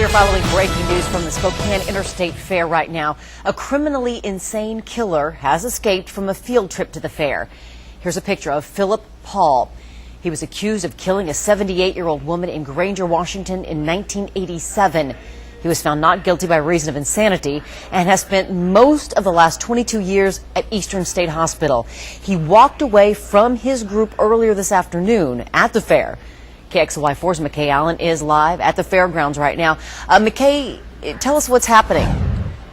We are following breaking news from the Spokane Interstate Fair right now. A criminally insane killer has escaped from a field trip to the fair. Here's a picture of Phillip Paul. He was accused of killing a 78-year-old woman in Granger, Washington in 1987. He was found not guilty by reason of insanity and has spent most of the last 22 years at Eastern State Hospital. He walked away from his group earlier this afternoon at the fair. KXLY4's McKay Allen is live at the fairgrounds right now. McKay, tell us what's happening.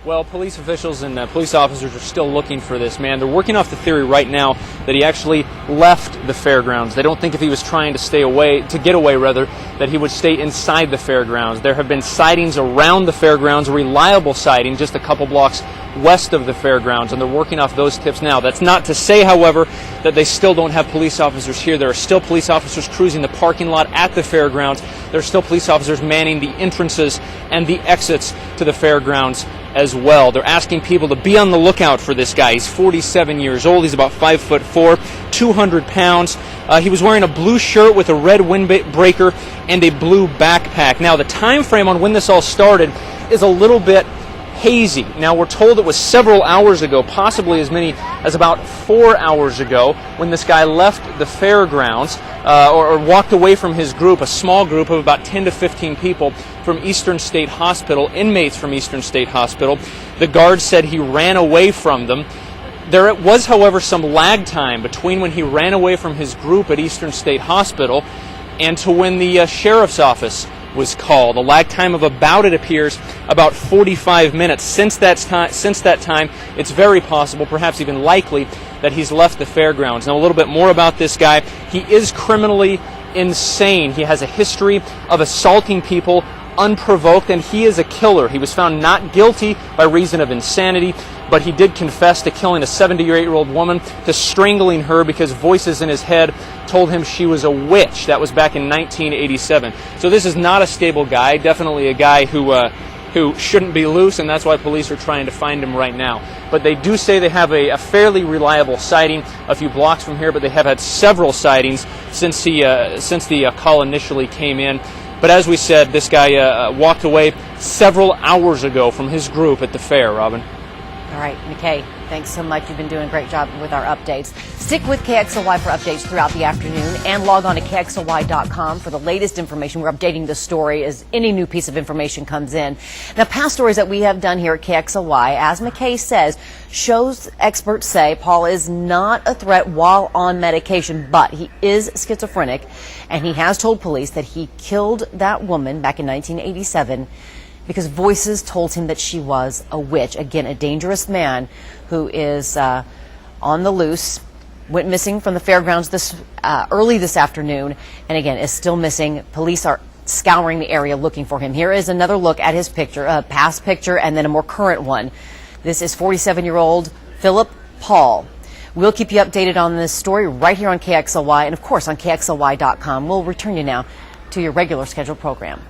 Well, police officials and police officers are still looking for this man. They're working off the theory right now that he actually left the fairgrounds. They don't think if he was trying to get away, that he would stay inside the fairgrounds. There have been sightings around the fairgrounds, a reliable sighting just a couple blocks west of the fairgrounds, and they're working off those tips now. That's not to say, however, that they still don't have police officers here. There are still police officers cruising the parking lot at the fairgrounds. There are still police officers manning the entrances and the exits to the fairgrounds as well. They're asking people to be on the lookout for this guy. He's 47 years old. He's about 5'4", 200 pounds. He was wearing a blue shirt with a red windbreaker and a blue backpack. Now, the time frame on when this all started is a little bit hazy. Now, we're told it was several hours ago, possibly as many as about 4 hours ago, when this guy left the fairgrounds or walked away from his group, a small group of about 10 to 15 people from Eastern State Hospital, inmates from Eastern State Hospital. The guards said he ran away from them. There was, however, some lag time between when he ran away from his group at Eastern State Hospital and to when the sheriff's office was called. A lag time of it appears, about 45 minutes. Since that time, it's very possible, perhaps even likely, that he's left the fairgrounds. Now, a little bit more about this guy. He is criminally insane. He has a history of assaulting people unprovoked, and he is a killer. He was found not guilty by reason of insanity, but he did confess to killing a 78-year-old woman, to strangling her because voices in his head told him she was a witch. That was back in 1987. So this is not a stable guy, definitely a guy who shouldn't be loose, and that's why police are trying to find him right now. But they do say they have a fairly reliable sighting a few blocks from here, but they have had several sightings since the call initially came in. But as we said, this guy walked away several hours ago from his group at the fair, Robin. All right, McKay, thanks so much. You've been doing a great job with our updates. Stick with KXLY for updates throughout the afternoon, and log on to KXLY.com for the latest information. We're updating the story as any new piece of information comes in. Now, past stories that we have done here at KXLY, as McKay says, shows experts say Paul is not a threat while on medication, but he is schizophrenic, and he has told police that he killed that woman back in 1987 because voices told him that she was a witch. Again, a dangerous man who is on the loose, went missing from the fairgrounds early this afternoon, and again is still missing. Police are scouring the area looking for him. Here is another look at his picture, a past picture and then a more current one. This is 47-year-old Phillip Paul. We'll keep you updated on this story right here on KXLY and, of course, on KXLY.com. We'll return you now to your regular scheduled program.